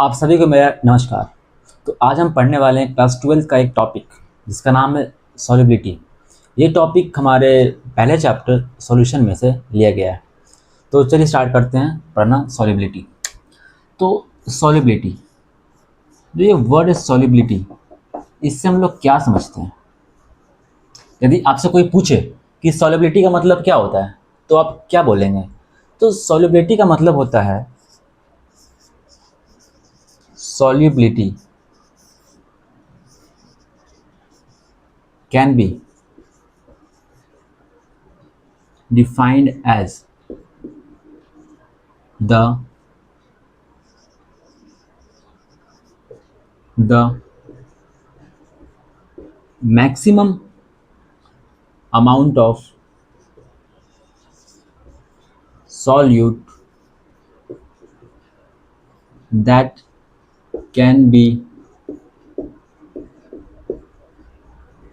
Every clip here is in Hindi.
आप सभी को मेरा नमस्कार। तो आज हम पढ़ने वाले हैं क्लास 12 का एक टॉपिक जिसका नाम है सॉल्युबिलिटी। ये टॉपिक हमारे पहले चैप्टर सॉल्यूशन में से लिया गया है। तो चलिए स्टार्ट करते हैं पढ़ना सॉल्युबिलिटी। तो सॉल्युबिलिटी, जो ये वर्ड है सॉल्युबिलिटी, इससे हम लोग क्या समझते हैं? यदि आपसे कोई पूछे कि सॉल्युबिलिटी का मतलब क्या होता है तो आप क्या बोलेंगे? तो सॉल्युबिलिटी का मतलब होता है solubility can be defined as the maximum amount of solute that can be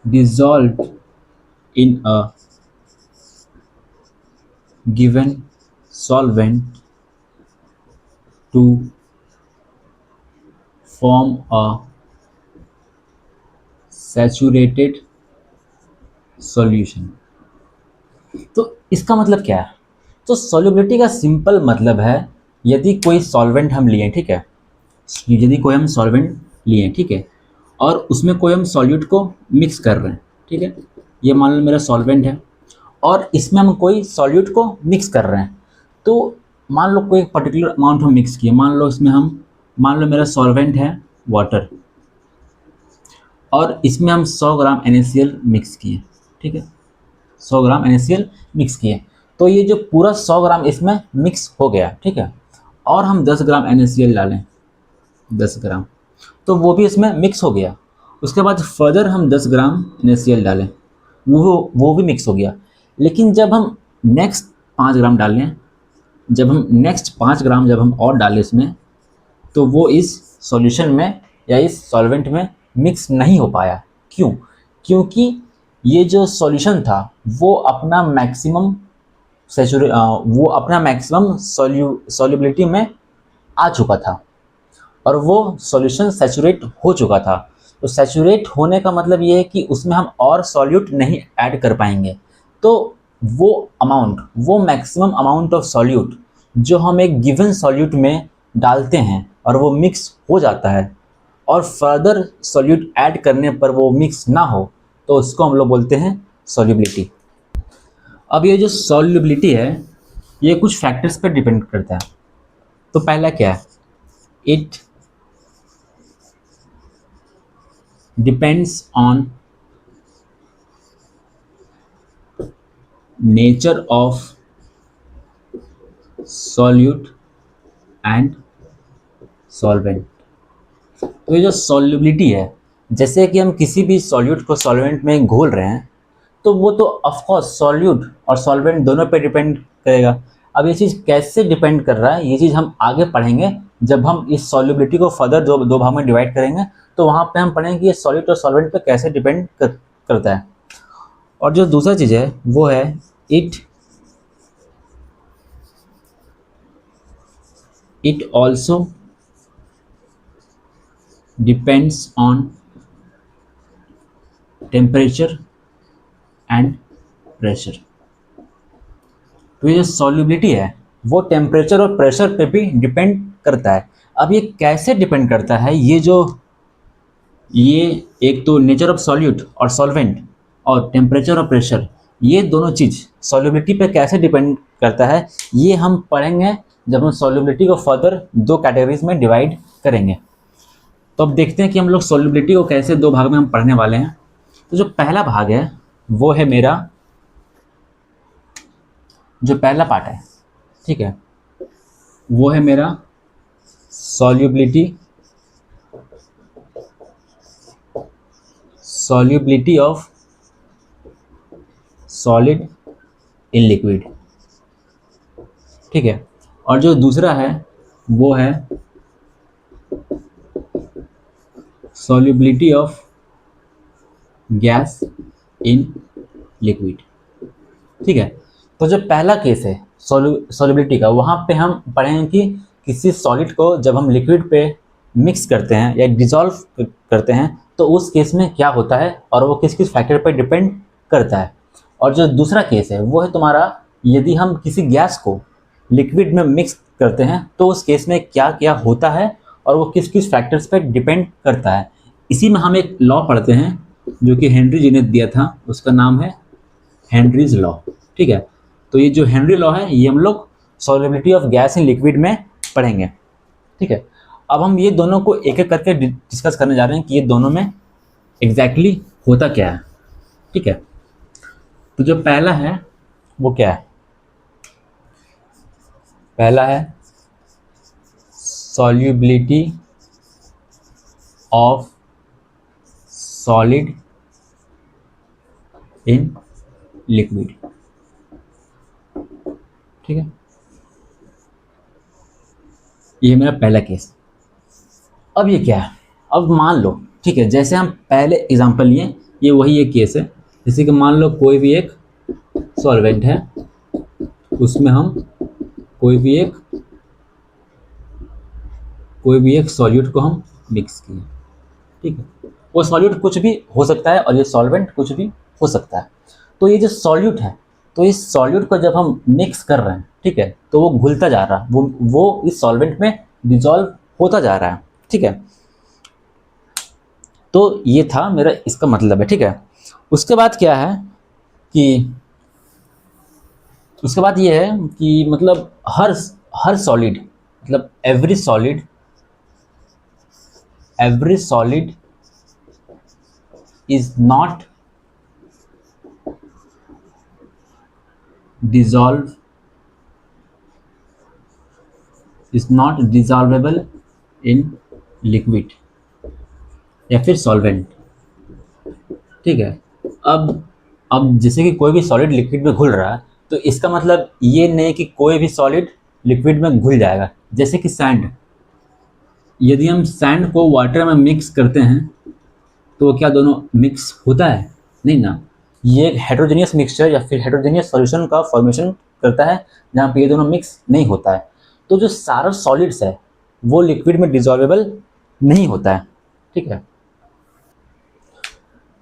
dissolved in a given solvent to form a saturated solution। तो इसका मतलब क्या है? तो सॉल्युबिलिटी का सिंपल मतलब है, यदि कोई सॉल्वेंट हम लिए, ठीक है, यदि कोई हम सॉल्वेंट लिए, ठीक है, और उसमें कोई हम सॉल्यूट को मिक्स कर रहे हैं, ठीक है, ये मान लो मेरा सॉल्वेंट है और इसमें हम कोई सॉल्यूट को मिक्स कर रहे हैं। तो मान लो कोई पर्टिकुलर अमाउंट हम मिक्स किए, मान लो इसमें हम, मान लो मेरा सॉल्वेंट है वाटर और इसमें हम 100 ग्राम NaCl मिक्स किए, ठीक है, 100 ग्राम NaCl मिक्स किए। तो ये जो पूरा 100 ग्राम इसमें मिक्स हो गया, ठीक है, और हम 10 ग्राम NaCl डालें, 10 ग्राम, तो वो भी इसमें मिक्स हो गया। उसके बाद फर्दर हम 10 ग्राम NaCl डालें, वो भी मिक्स हो गया। लेकिन जब हम नेक्स्ट 5 ग्राम डालें, जब हम नेक्स्ट 5 ग्राम जब हम और डालें इसमें, तो वो इस सॉल्यूशन में या इस सॉल्वेंट में मिक्स नहीं हो पाया। क्यों? क्योंकि ये जो सॉल्यूशन था वो अपना मैक्सिमम सॉल्युबिलिटी में आ चुका था और वो सॉल्यूशन सैचुरेट हो चुका था। तो सैचुरेट होने का मतलब ये है कि उसमें हम और सॉल्यूट नहीं ऐड कर पाएंगे। तो वो अमाउंट, वो मैक्सिमम अमाउंट ऑफ सॉल्यूट जो हम एक गिवन सॉल्यूट में डालते हैं और वो मिक्स हो जाता है और फर्दर सॉल्यूट ऐड करने पर वो मिक्स ना हो, तो उसको हम लोग बोलते हैं सॉल्युबिलिटी। अब ये जो सॉल्युबिलिटी है ये कुछ फैक्टर्स पर डिपेंड करता है। तो पहला क्या है? It depends on nature of solute and solvent. तो ये जो सॉल्युबिलिटी है, जैसे कि हम किसी भी सॉल्यूट को सॉल्वेंट में घोल रहे हैं, तो वो तो ऑफकोर्स सॉल्यूट और सॉल्वेंट दोनों पे डिपेंड करेगा। अब ये चीज़ कैसे डिपेंड कर रहा है, ये चीज़ हम आगे पढ़ेंगे। जब हम इस सॉल्युबिलिटी को फर्दर दो भाग में डिवाइड करेंगे तो वहाँ पे हम पढ़ेंगे कि ये सॉल्यूट और सॉल्वेंट पे कैसे डिपेंड करता है। और जो दूसरा चीज़ है वो है it also depends on temperature and pressure. तो ये जो सॉल्युबिलिटी है वो टेम्परेचर और प्रेशर पे भी डिपेंड करता है। अब ये कैसे डिपेंड करता है? ये एक तो नेचर ऑफ सॉल्यूट और सॉल्वेंट और टेम्परेचर और प्रेशर, ये दोनों चीज़ सॉल्युबिलिटी पे कैसे डिपेंड करता है, ये हम पढ़ेंगे जब हम सॉल्युबिलिटी को फर्दर दो कैटेगरीज में डिवाइड करेंगे। तो अब देखते हैं कि हम लोग सॉल्युबिलिटी को कैसे दो भाग में हम पढ़ने वाले हैं। तो जो पहला भाग है वो है मेरा, जो पहला पार्ट है, ठीक है, वो है मेरा solubility of solid in liquid, ठीक है। और जो दूसरा है वो है solubility of gas in liquid, ठीक है। तो जो पहला केस है सॉल्युबिलिटी का, वहाँ पे हम पढ़ेंगे कि किसी सॉलिड को जब हम लिक्विड पे मिक्स करते हैं या डिज़ोल्व करते हैं तो उस केस में क्या होता है और वो किस किस फैक्टर पर डिपेंड करता है। और जो दूसरा केस है वो है तुम्हारा, यदि हम किसी गैस को लिक्विड में मिक्स करते हैं तो उस केस में क्या क्या होता है और वो किस किस फैक्टर्स पर डिपेंड करता है। इसी में हम एक लॉ पढ़ते हैं जो कि हेनरी जी ने दिया था, उसका नाम है हेनरीज लॉ। ठीक है, तो ये जो हेनरी लॉ है ये हम लोग solubility of gas in liquid में पढ़ेंगे। ठीक है, अब हम ये दोनों को एक एक करके डिस्कस करने जा रहे हैं कि ये दोनों में एग्जैक्टली होता क्या है। ठीक है, तो जो पहला है वो क्या है? पहला है solubility of solid in liquid. ठीक है, ये मेरा पहला केस। अब ये क्या है? अब मान लो, ठीक है, जैसे हम पहले एग्जांपल लिए ये वही एक केस है। जैसे कि मान लो कोई भी एक सॉल्वेंट है, उसमें हम कोई भी एक सॉल्यूट को हम मिक्स किए। ठीक है, वो सॉल्यूट कुछ भी हो सकता है और ये सॉल्वेंट कुछ भी हो सकता है। तो ये जो सॉल्यूट है, तो इस सॉल्यूट को जब हम मिक्स कर रहे हैं, ठीक है, तो वो घुलता जा रहा है, वो इस सॉल्वेंट में डिजॉल्व होता जा रहा है। ठीक है, तो ये था मेरा इसका मतलब है। ठीक है, उसके बाद क्या है कि उसके बाद ये है कि मतलब हर सॉलिड, मतलब every solid is not dissolve dissolvable in liquid या फिर सॉल्वेंट। ठीक है, अब जैसे कि कोई भी सॉलिड लिक्विड में घुल रहा है तो इसका मतलब ये नहीं कि कोई भी सॉलिड लिक्विड में घुल जाएगा। जैसे कि सैंड, यदि हम सैंड को वाटर में मिक्स करते हैं तो क्या दोनों मिक्स होता है? नहीं ना, ये एक हेट्रोजेनियस मिक्सचर या फिर हेट्रोजेनियस सॉल्यूशन का फॉर्मेशन करता है जहाँ पे ये दोनों मिक्स नहीं होता है। तो जो सारा सॉलिड्स है वो लिक्विड में डिजॉल्वेबल नहीं होता है। ठीक है,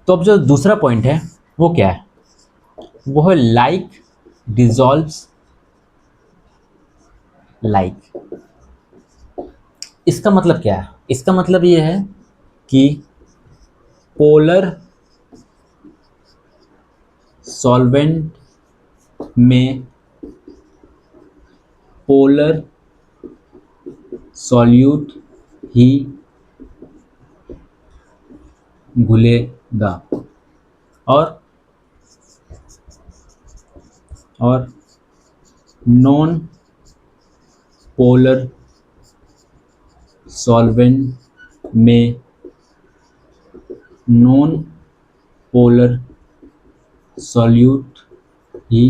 तो अब जो दूसरा पॉइंट है वो क्या है? वो है लाइक डिजॉल्व्स लाइक। इसका मतलब क्या है? इसका मतलब ये है कि पोलर सॉल्वेंट में पोलर सॉल्यूट ही घुलेगा और नॉन पोलर सॉल्वेंट में नॉन पोलर सॉल्यूट ही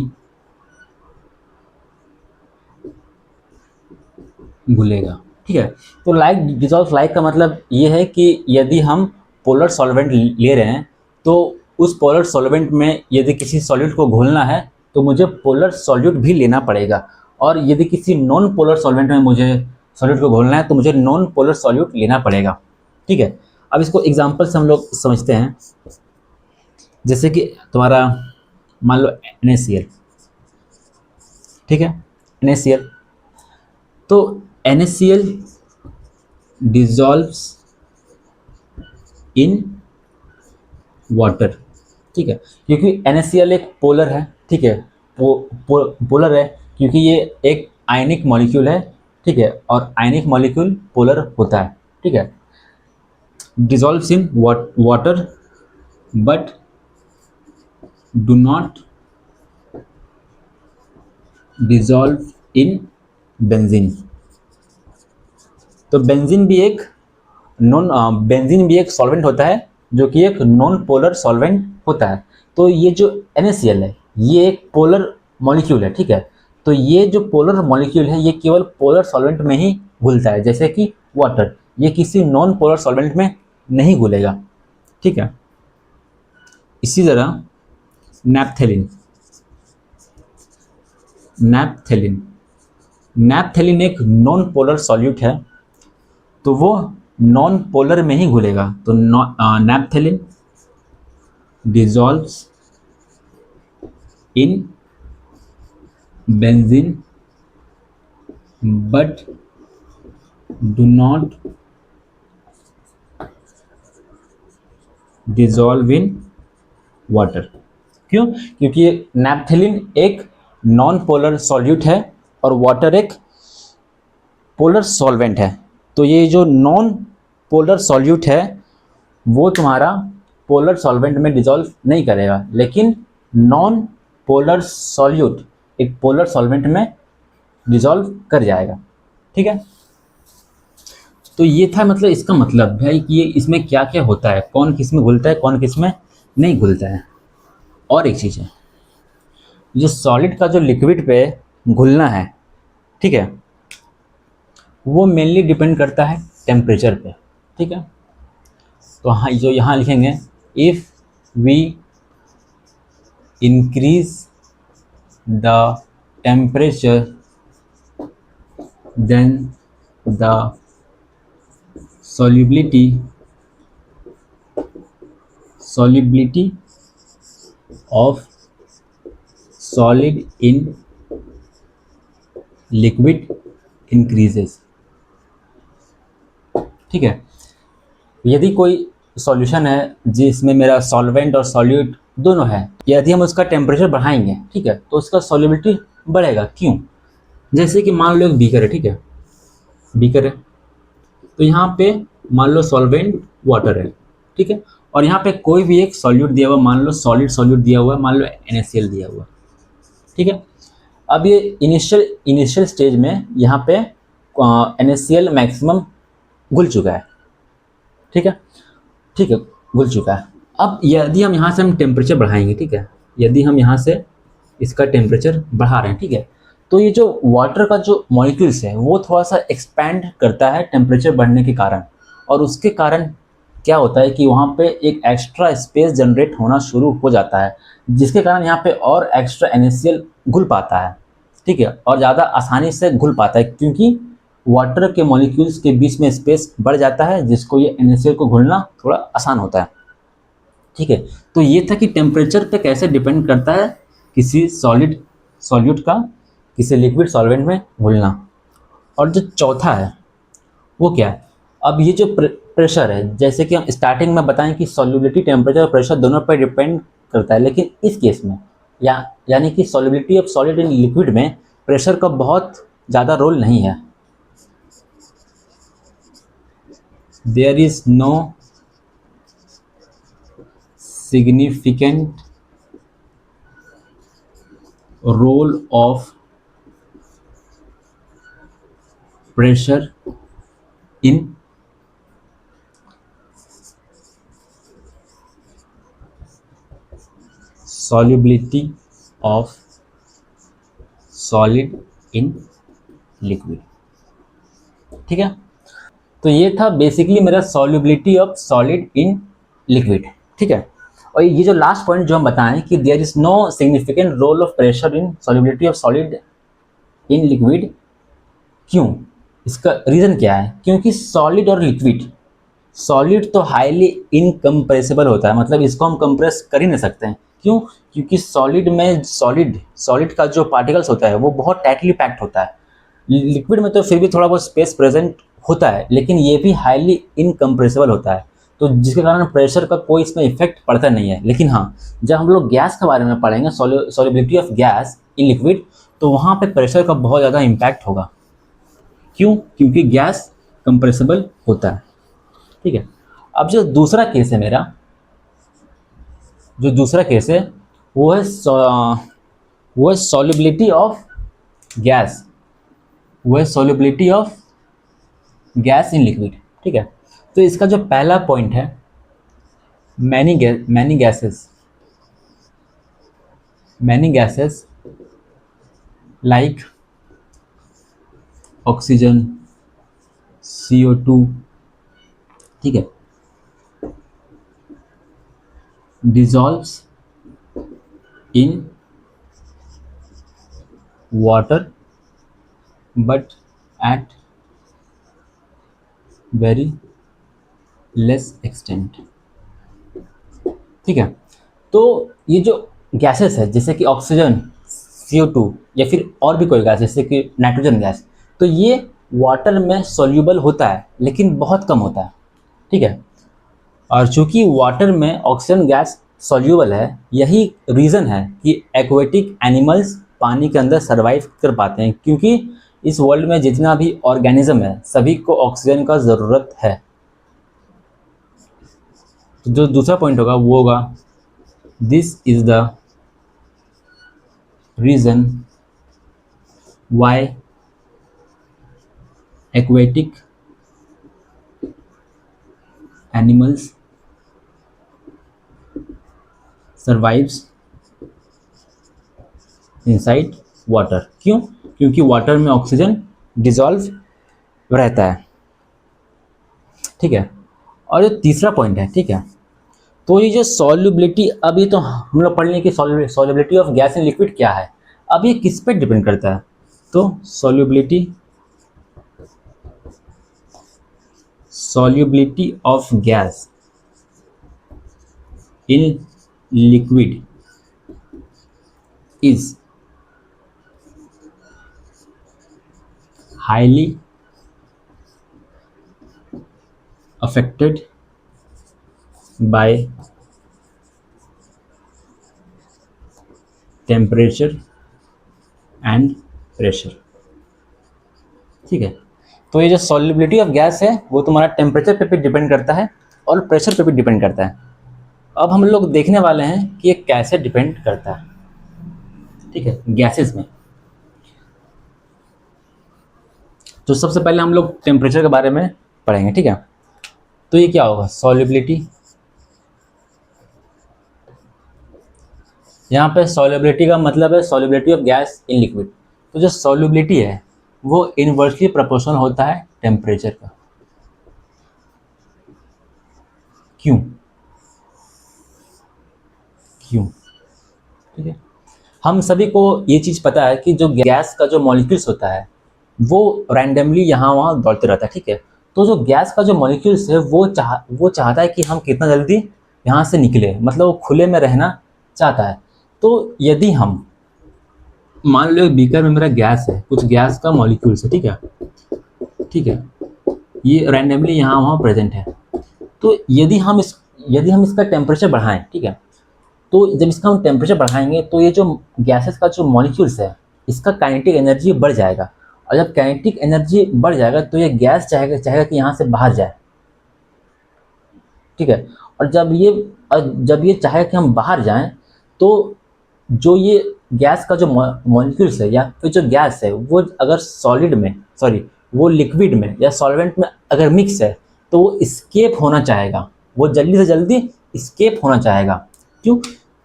घुलेगा। ठीक है, तो लाइक डिजॉल्व लाइक का मतलब ये है कि यदि हम पोलर सॉल्वेंट ले रहे हैं तो उस पोलर सॉल्वेंट में यदि किसी सॉल्यूट को घोलना है तो मुझे पोलर सॉल्यूट भी लेना पड़ेगा, और यदि किसी नॉन पोलर सॉल्वेंट में मुझे सॉल्यूट को घोलना है तो मुझे नॉन पोलर सॉल्यूट लेना पड़ेगा। ठीक है, अब इसको एग्जाम्पल से हम लोग समझते हैं। जैसे कि तुम्हारा मान लो NaCl। ठीक है, NaCl, तो NaCl डिजॉल्व्स इन वाटर। ठीक है, क्योंकि NaCl एक पोलर है। ठीक है, पोलर है क्योंकि ये एक आयनिक मॉलिक्यूल है। ठीक है, और आयनिक मॉलिक्यूल पोलर होता है। ठीक है, dissolves in water but do not dissolve in benzene. तो बेंजीन भी एक सॉल्वेंट होता है जो कि एक नॉन पोलर सॉल्वेंट होता है। तो ये जो NaCl है ये एक पोलर मॉलिक्यूल है। ठीक है, तो ये जो पोलर मॉलिक्यूल है ये केवल पोलर सॉल्वेंट में ही घुलता है, जैसे कि वाटर, ये किसी नॉन पोलर सॉल्वेंट में नहीं घुलेगा। ठीक है, इसी तरह नैप्थेलिन नैप्थेलिन नैप्थेलिन एक नॉन पोलर सॉल्यूट है। तो वो नॉन पोलर में ही घुलेगा। तो naphthalene dissolves in benzene but do not dissolve in water. क्यों? क्योंकि ये नैप्थेलिन एक नॉन पोलर सॉल्यूट है और वाटर एक पोलर सॉल्वेंट है। तो ये जो नॉन पोलर सॉल्यूट है वो तुम्हारा पोलर सॉल्वेंट में डिजॉल्व नहीं करेगा, लेकिन नॉन पोलर सॉल्यूट एक पोलर सॉल्वेंट में डिजॉल्व कर जाएगा। ठीक है, तो ये था मतलब इसका मतलब है कि ये इसमें क्या क्या होता है, कौन किस में घुलता है कौन किस में नहीं घुलता है। और एक चीज़ है, जो सॉलिड का जो लिक्विड पे घुलना है, ठीक है, वो मेनली डिपेंड करता है टेम्परेचर पे। ठीक है, तो हाँ जो यहाँ लिखेंगे, if we increase the temperature then the solubility of solid in liquid increases। ठीक है, यदि कोई सॉल्यूशन है जिसमें मेरा सॉल्वेंट और सॉल्यूट दोनों है, यदि हम उसका टेम्परेचर बढ़ाएंगे, ठीक है, तो उसका सॉल्युबिलिटी बढ़ेगा। क्यों? जैसे कि मान लो एक बीकर है, ठीक है, बीकर है, तो यहाँ पे मान लो सॉल्वेंट वाटर है, ठीक है, और यहाँ पे कोई भी एक सॉल्यूट दिया हुआ, मान लो सॉलिड सॉल्यूट दिया हुआ है, मान लो NaCl दिया हुआ, ठीक है। अब ये इनिशियल स्टेज में यहाँ पे NaCl मैक्सिमम घुल चुका है, ठीक है, ठीक है, घुल चुका है। अब यदि हम यहाँ से हम टेम्परेचर बढ़ाएंगे, ठीक है, यदि हम यहाँ से इसका टेम्परेचर बढ़ा रहे हैं, ठीक है, तो ये जो वाटर का जो मॉलिक्यूल्स है वो थोड़ा सा एक्सपैंड करता है टेम्परेचर बढ़ने के कारण, और उसके कारण क्या होता है कि वहाँ पे एक एक्स्ट्रा स्पेस जनरेट होना शुरू हो जाता है, जिसके कारण यहाँ पे और एक्स्ट्रा NaCl घुल पाता है, ठीक है, और ज़्यादा आसानी से घुल पाता है, क्योंकि वाटर के मॉलिक्यूल्स के बीच में स्पेस बढ़ जाता है, जिसको ये NaCl को घुलना थोड़ा आसान होता है। ठीक है, तो ये था कि टेम्परेचर पे कैसे डिपेंड करता है किसी सॉल्यूट का किसी लिक्विड सॉल्वेंट में घुलना। और जो चौथा है वो क्या है, अब ये जो प्रेशर है, जैसे कि हम स्टार्टिंग में बताएं कि सॉल्युबिलिटी टेम्परेचर और प्रेशर दोनों पर डिपेंड करता है, लेकिन इस केस में यानी कि solubility of solid in liquid में प्रेशर का बहुत ज़्यादा रोल नहीं है। There is no significant role of pressure in solubility of solid in liquid। ठीक है, तो ये था बेसिकली मेरा solubility of solid in liquid. ठीक है, और ये जो लास्ट पॉइंट जो हम बताएं कि there is no significant role of pressure in solubility of solid in liquid, क्यों? इसका रीज़न क्या है? क्योंकि सॉलिड तो हाईली इनकम्प्रेसिबल होता है, मतलब इसको हम कंप्रेस कर ही नहीं सकते हैं। क्यों? क्योंकि सॉलिड में सॉलिड का जो पार्टिकल्स होता है वो बहुत टाइटली पैक्ड होता है। लिक्विड में तो फिर भी थोड़ा बहुत स्पेस प्रेजेंट होता है, लेकिन ये भी हाईली इनकम्प्रेसिबल होता है, तो जिसके कारण प्रेशर का कोई इसमें इफेक्ट पड़ता नहीं है। लेकिन हाँ, जब हम लोग गैस के बारे में पढ़ेंगे, solubility of gas in liquid, तो वहाँ पे प्रेशर का बहुत ज़्यादा इम्पैक्ट होगा। क्यों? क्योंकि गैस कंप्रेसिबल होता है। ठीक है, अब जो दूसरा केस है मेरा, वो है solubility of gas, in liquid. ठीक है, तो इसका जो पहला पॉइंट है, many gases like oxygen, CO2, ठीक है, dissolves in water but at very less extent. ठीक है, तो ये जो गैसेस है जैसे कि ऑक्सीजन, CO2 या फिर और भी कोई गैस जैसे कि नाइट्रोजन गैस, तो ये वाटर में सॉल्यूबल होता है लेकिन बहुत कम होता है। ठीक है, और चूंकि वाटर में ऑक्सीजन गैस सॉल्यूबल है, यही रीज़न है कि एक्वेटिक एनिमल्स पानी के अंदर सर्वाइव कर पाते हैं, क्योंकि इस वर्ल्ड में जितना भी ऑर्गेनिज्म है सभी को ऑक्सीजन का ज़रूरत है। तो जो दूसरा पॉइंट होगा वो होगा this is the reason why aquatic animals survives inside water. क्यों? क्योंकि वाटर में ऑक्सीजन डिजॉल्व रहता है। ठीक है, और ये तीसरा पॉइंट है। ठीक है, तो ये जो सॉल्युबिलिटी, अब ये तो हम लोग पढ़ लें कि solubility of gas in liquid क्या है। अब ये किस पे डिपेंड करता है? तो solubility of gas in liquid is highly affected by temperature and pressure. ठीक है, तो ये जो सॉल्युबिलिटी ऑफ गैस है वो तुम्हारा टेम्परेचर पे भी डिपेंड करता है और प्रेशर पे भी डिपेंड करता है। अब हम लोग देखने वाले हैं कि ये कैसे डिपेंड करता है। ठीक है, गैसेस में तो सबसे पहले हम लोग टेम्परेचर के बारे में पढ़ेंगे। ठीक है, तो ये क्या होगा? सॉल्युबिलिटी, यहाँ पे सॉल्युबिलिटी का मतलब है solubility of gas in liquid. तो जो सॉल्युबिलिटी है वो इनवर्सली प्रोपोर्शनल होता है टेम्परेचर का। क्यों? क्यों? ठीक है, हम सभी को ये चीज़ पता है कि जो गैस का जो मॉलिक्यूल्स होता है वो रैंडमली यहाँ वहाँ दौड़ते रहता है। ठीक है, तो जो गैस का जो मॉलिक्यूल्स है वो चाहता है कि हम कितना जल्दी यहाँ से निकले, मतलब वो खुले में रहना चाहता है। तो यदि हम मान लो एक बीकर में मेरा गैस है, कुछ गैस का मॉलिक्यूल्स है। ठीक है, ठीक है, ये रैंडमली यहाँ वहाँ प्रेजेंट है। तो यदि हम इसका टेम्परेचर बढ़ाएं, ठीक है, तो जब इसका हम टेम्परेचर बढ़ाएंगे तो ये जो गैसेस का जो मॉलिक्यूल्स है इसका काइनेटिक एनर्जी बढ़ जाएगा, और जब काइनेटिक एनर्जी बढ़ जाएगा तो ये गैस चाहेगा चाहेगा कि यहाँ से बाहर जाए। ठीक है, और जब ये चाहे कि हम बाहर जाएं तो जो ये गैस का जो मॉलिक्यूल्स है या फिर जो गैस है वो अगर सॉलिड में, सॉरी, वो लिक्विड में या सॉल्वेंट में अगर मिक्स है तो वो इस्केप होना चाहेगा, वो जल्दी से जल्दी इस्केप होना चाहेगा। क्यों?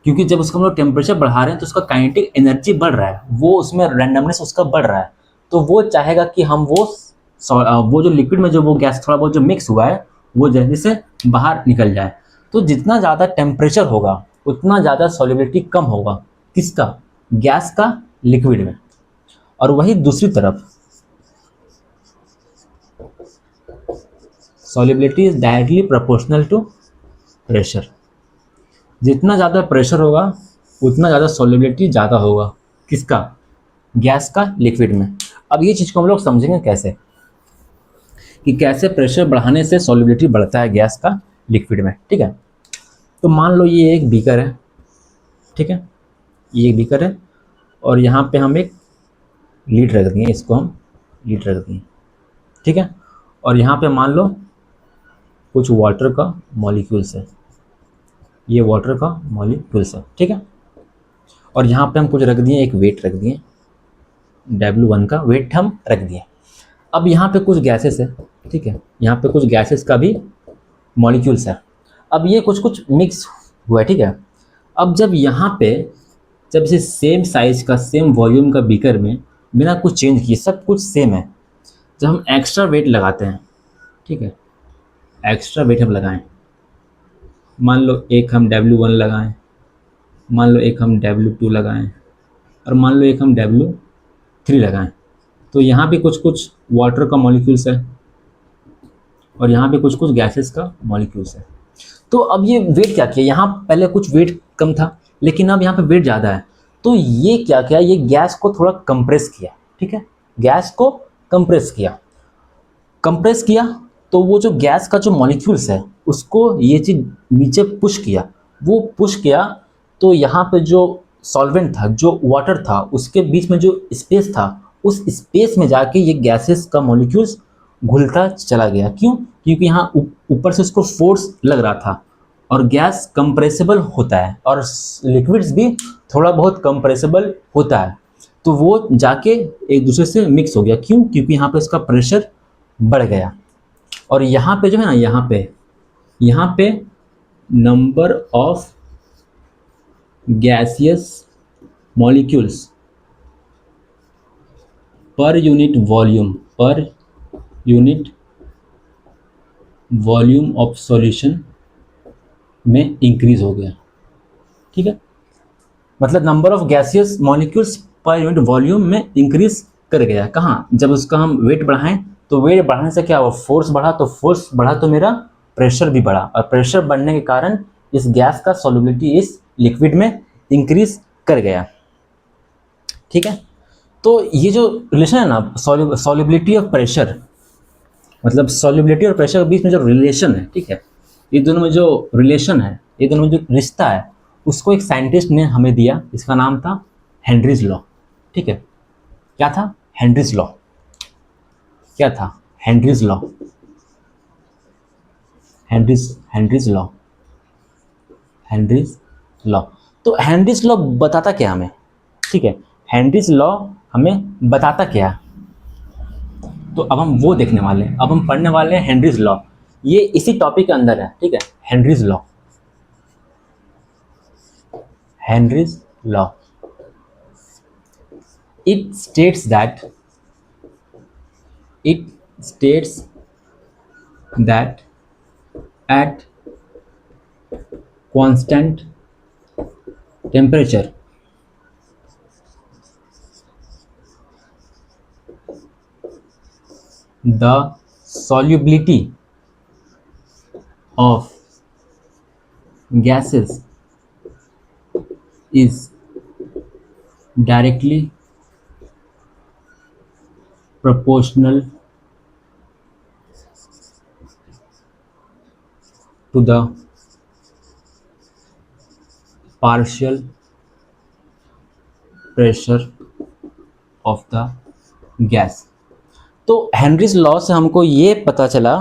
क्योंकि जब उसका हम लोग टेम्परेचर बढ़ा रहे हैं तो उसका काइनेटिक एनर्जी बढ़ रहा है, वो उसमें रैंडमनेस उसका बढ़ रहा है, तो वो चाहेगा कि हम वो जो लिक्विड में जो वो गैस थोड़ा बहुत जो मिक्स हुआ है वो जल्दी से बाहर निकल जाए। तो जितना ज़्यादा टेम्परेचर होगा उतना ज़्यादा सॉल्युबिलिटी कम होगा। किसका? गैस का लिक्विड में। और वही दूसरी तरफ solubility is directly proportional to pressure. जितना ज़्यादा प्रेशर होगा उतना ज़्यादा सॉल्युबिलिटी ज़्यादा होगा। किसका? गैस का लिक्विड में। अब ये चीज़ को हम लोग समझेंगे कैसे, कि कैसे प्रेशर बढ़ाने से सॉल्युबिलिटी बढ़ता है गैस का लिक्विड में। ठीक है, तो मान लो ये एक बीकर है। ठीक है, ये एक बीकर है और यहाँ पे हम एक लीड रख दिए, इसको हम लीड रख दिए। ठीक है, और यहाँ पे मान लो कुछ वाटर का मॉलिक्यूल्स है, ये वाटर का मॉलिक्यूल्स है। ठीक है, और यहाँ पे हम कुछ रख दिए, एक वेट रख दिए, W1 का वेट हम रख दिए। अब यहाँ पे कुछ गैसेस है। ठीक है, यहाँ पे कुछ गैसेस का भी मॉलिक्यूल्स है। अब ये कुछ कुछ मिक्स हुआ है। ठीक है, अब जब इसे सेम साइज का सेम वॉल्यूम का बीकर में बिना कुछ चेंज किए सब कुछ सेम है, जब हम एक्स्ट्रा वेट लगाते हैं, ठीक है, एक्स्ट्रा वेट हम लगाएं, मान लो एक हम W1 लगाएं, मान लो एक हम W2 लगाएं और मान लो एक हम W3 लगाएं, तो यहाँ भी कुछ कुछ वाटर का मॉलिक्यूल्स है और यहाँ पे कुछ कुछ गैसेस का मॉलिक्यूल्स है। तो अब ये वेट क्या किया, यहाँ पहले कुछ वेट कम था लेकिन अब यहाँ पे वेट ज़्यादा है, तो ये क्या किया, ये गैस को थोड़ा कंप्रेस किया। ठीक है, गैस को कंप्रेस किया। कंप्रेस किया तो वो जो गैस का जो मॉलिक्यूल्स है उसको ये चीज़ नीचे पुश किया। वो पुश किया तो यहाँ पे जो सॉल्वेंट था, जो वाटर था, उसके बीच में जो स्पेस था, उस स्पेस में जाके ये गैसेस का मॉलिक्यूल्स घुलता चला गया। क्यों? क्योंकि यहाँ ऊपर से उसको फोर्स लग रहा था, और गैस कंप्रेसिबल होता है और लिक्विड्स भी थोड़ा बहुत कंप्रेसिबल होता है, तो वो जाके एक दूसरे से मिक्स हो गया। क्यों? क्योंकि यहाँ पे उसका प्रेशर बढ़ गया। और यहाँ पे जो है ना, यहाँ पे number of gaseous molecules per unit volume of solution में इंक्रीज हो गया। ठीक है, मतलब number of gaseous molecules per unit volume में इंक्रीज कर गया। कहाँ? जब उसका हम वेट बढ़ाएं, तो वेट बढ़ाने से क्या हुआ, फोर्स बढ़ा, तो फोर्स बढ़ा तो मेरा प्रेशर भी बढ़ा, और प्रेशर बढ़ने के कारण इस गैस का सॉल्युबिलिटी इस लिक्विड में इंक्रीज कर गया। ठीक है, तो ये जो रिलेशन है ना, सॉल्युबिलिटी ऑफ प्रेशर, मतलब सॉल्युबिलिटी और प्रेशर के बीच में जो रिलेशन है, ठीक है, ये दोनों में जो रिलेशन है, ये दोनों में जो रिश्ता है, उसको एक साइंटिस्ट ने हमें दिया। इसका नाम था हेनरीज लॉ। ठीक है, क्या था? Henry's law. क्या था? Henry's law. Henry's law. Henry's law. तो हेनरीज लॉ बताता क्या हमें? ठीक है, हेनरीज लॉ हमें बताता क्या है, तो अब हम वो देखने वाले हैं। अब हम पढ़ने वाले हैं हेनरीज लॉ। ये इसी टॉपिक के अंदर है। ठीक है, Henry's law. Henry's law, it states that at constant temperature the solubility of gases is directly proportional to the partial pressure of the gas। तो हेनरीज लॉ से हमको ये पता चला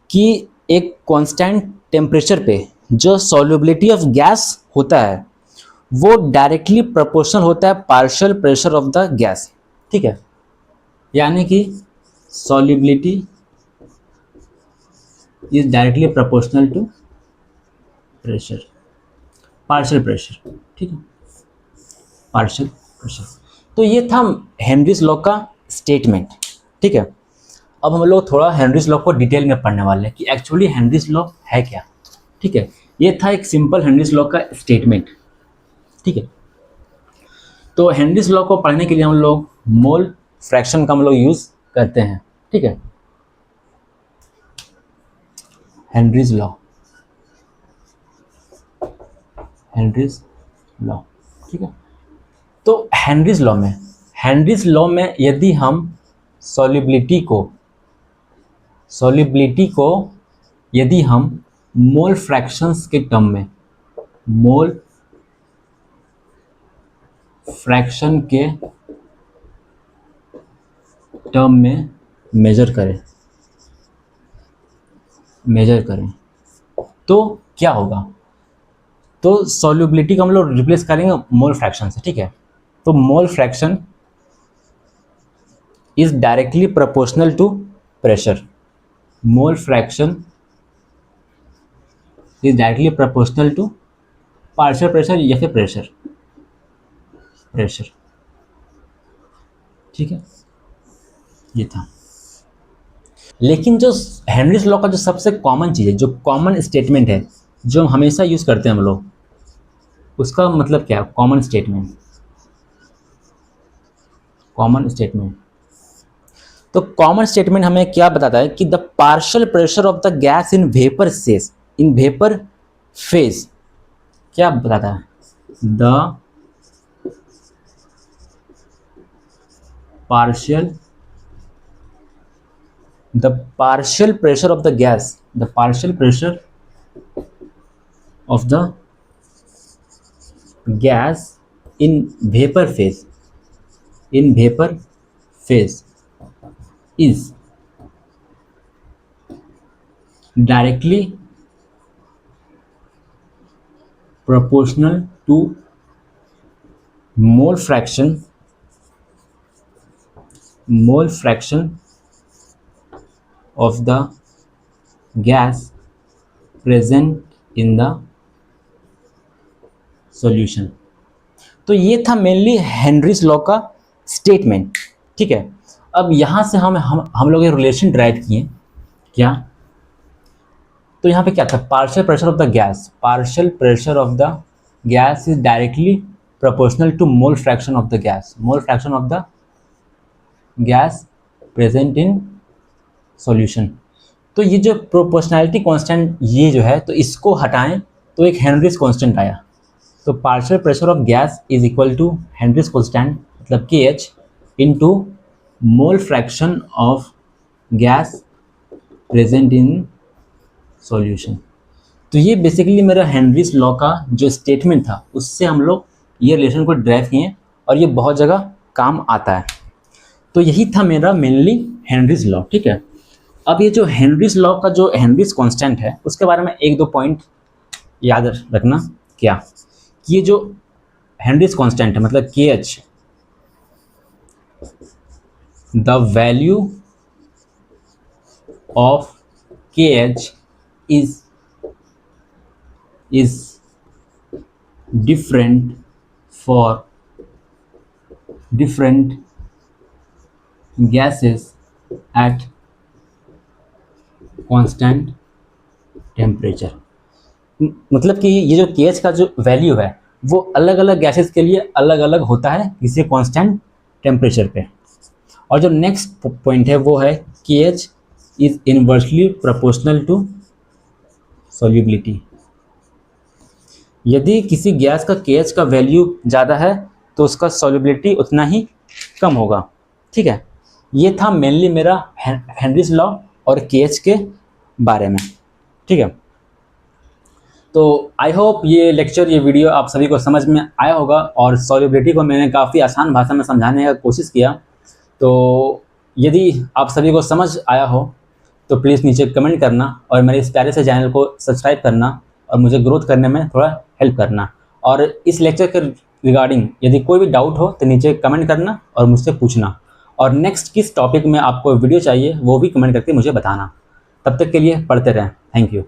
कि एक कांस्टेंट टेम्परेचर पे जो सॉल्युबिलिटी ऑफ गैस होता है वो डायरेक्टली प्रोपोर्शनल होता है partial pressure of the gas. ठीक है, यानी कि solubility is directly proportional to pressure, partial pressure. ठीक है, पार्शियल प्रेशर। तो ये था हेनरीज लॉ का स्टेटमेंट। ठीक है, अब हम लोग थोड़ा हेनरीज लॉ को डिटेल में पढ़ने वाले हैं कि एक्चुअली हेनरीज लॉ है क्या। ठीक है, ये था एक सिंपल हेनरीज लॉ का स्टेटमेंट। ठीक है, तो हेनरीज लॉ को पढ़ने के लिए हम लोग मोल फ्रैक्शन का हम लोग यूज करते हैं। ठीक है, हेनरीज लॉ, हेनरीज लॉ। ठीक है, तो हेनरीज लॉ में यदि हम सॉल्युबिलिटी को यदि हम मोल फ्रैक्शंस के टर्म में, मोल फ्रैक्शन के टर्म में मेजर करें तो क्या होगा? तो सॉल्युबिलिटी को हम लोग रिप्लेस करेंगे मोल फ्रैक्शन से। ठीक है, तो mole fraction is directly proportional to pressure. Mole fraction is directly proportional to partial pressure या फिर प्रेशर। ठीक है, ये था। लेकिन जो हेनरीज लॉ का जो सबसे कॉमन चीज़ है, जो कॉमन स्टेटमेंट है, जो हम हमेशा यूज़ करते हैं हम लोग, उसका मतलब क्या है? Common statement. तो कॉमन स्टेटमेंट हमें क्या बताता है कि the partial pressure of the gas in vapour phase क्या बताता है? The partial pressure of the gas, the partial pressure of the gas in vapor phase is directly proportional to mole fraction of the gas present in the solution। तो ये था मेनली हेनरीज लॉ का स्टेटमेंट, ठीक है। अब यहाँ से हम लोग ये रिलेशन ड्राइव किए क्या, तो यहाँ पे क्या था, partial pressure of the gas is directly proportional to mole fraction of the gas present in solution. तो ये जो प्रोपोर्शनैलिटी कांस्टेंट ये जो है, तो इसको हटाएं तो एक हेनरीज कांस्टेंट आया। तो partial pressure of gas is equal to Henry's constant मतलब KH into mole fraction of gas present in solution. तो ये बेसिकली मेरा हेनरीज लॉ का जो स्टेटमेंट था उससे हम लोग ये रिलेशन को ड्राइव किए और ये बहुत जगह काम आता है। तो यही था मेरा मेनली हेनरीज लॉ, ठीक है। अब ये जो हेनरीज लॉ का जो हेनरीज कांस्टेंट है उसके बारे में एक दो पॉइंट याद रखना। क्या कि ये जो हेनरीज कांस्टेंट है मतलब KH, the value of KH is different for different gases at constant temperature। मतलब कि ये जो KH का जो वैल्यू है वो अलग अलग गैसेस के लिए अलग अलग होता है किसी कांस्टेंट टेम्परेचर पे। और जो नेक्स्ट पॉइंट है वो है KH is inversely proportional to solubility. यदि किसी गैस का KH का वैल्यू ज़्यादा है तो उसका सॉल्युबिलिटी उतना ही कम होगा, ठीक है। ये था मेनली मेरा हेनरीज लॉ और KH के बारे में, ठीक है। तो आई होप ये लेक्चर ये वीडियो आप सभी को समझ में आया होगा और सॉल्युबिलिटी को मैंने काफ़ी आसान भाषा में समझाने का कोशिश किया। तो यदि आप सभी को समझ आया हो तो प्लीज़ नीचे कमेंट करना और मेरे इस प्यारे से चैनल को सब्सक्राइब करना और मुझे ग्रोथ करने में थोड़ा हेल्प करना। और इस लेक्चर के रिगार्डिंग यदि कोई भी डाउट हो तो नीचे कमेंट करना और मुझसे पूछना। और नेक्स्ट किस टॉपिक में आपको वीडियो चाहिए वो भी कमेंट करके मुझे बताना। तब तक के लिए पढ़ते रहें। Thank you.